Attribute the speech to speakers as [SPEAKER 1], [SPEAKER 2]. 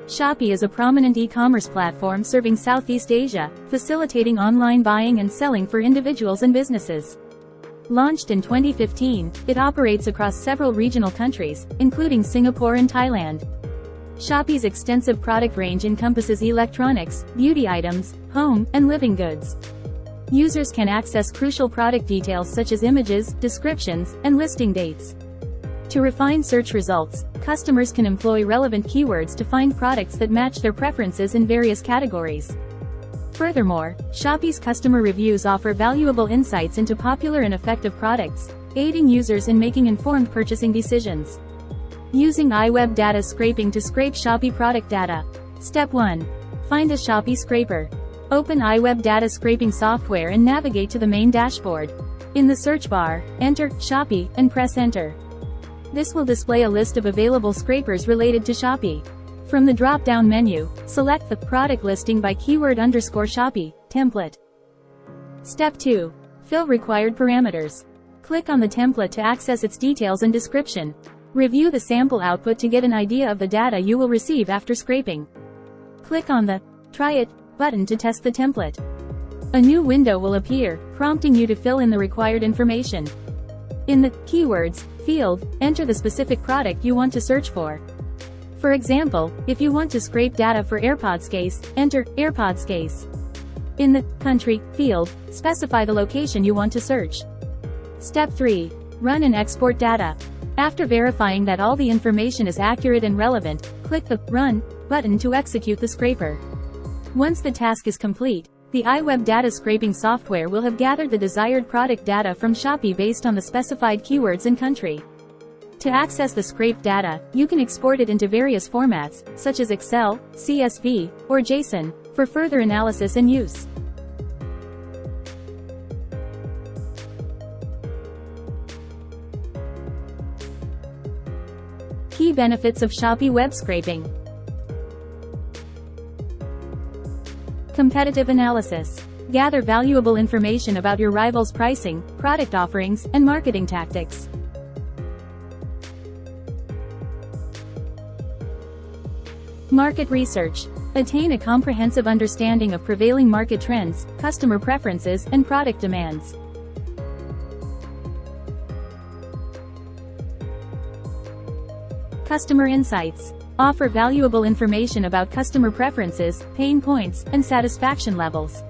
[SPEAKER 1] Shopee is a prominent e-commerce platform serving Southeast Asia, facilitating online buying and selling for individuals and businesses. Launched in 2015, it operates across several regional countries, including Singapore and Thailand. Shopee's extensive product range encompasses electronics, beauty items, home, and living goods. Users can access crucial product details such as images, descriptions, and listing dates. To refine search results, customers can employ relevant keywords to find products that match their preferences in various categories. Furthermore, Shopee's customer reviews offer valuable insights into popular and effective products, aiding users in making informed purchasing decisions. Using 𝗙cie data scraping to scrape Shopee product data. Step 1. Find a Shopee scraper. Open 𝗙cie data scraping software and navigate to the main dashboard. In the search bar, enter Shopee and press enter. This will display a list of available scrapers related to Shopee. From the drop-down menu, select the product listing by keyword_Shopee template. Step 2. Fill required parameters. Click on the template to access its details and description. Review the sample output to get an idea of the data you will receive after scraping. Click on the Try It button to test the template. A new window will appear, prompting you to fill in the required information. In the Keywords field, enter the specific product you want to search for. For example, if you want to scrape data for AirPods case, enter AirPods case. In the Country field, specify the location you want to search. Step 3. Run and export data. After verifying that all the information is accurate and relevant, click the Run button to execute the scraper. Once the task is complete, the 𝗙cie data scraping software will have gathered the desired product data from Shopee based on the specified keywords and country. To access the scraped data, you can export it into various formats, such as Excel, CSV, or JSON, for further analysis and use. Key benefits of Shopee web scraping. Competitive analysis. Gather valuable information about your rivals' pricing, product offerings, and marketing tactics. Market research. Attain a comprehensive understanding of prevailing market trends, customer preferences, and product demands. Customer insights. Offer valuable information about customer preferences, pain points, and satisfaction levels.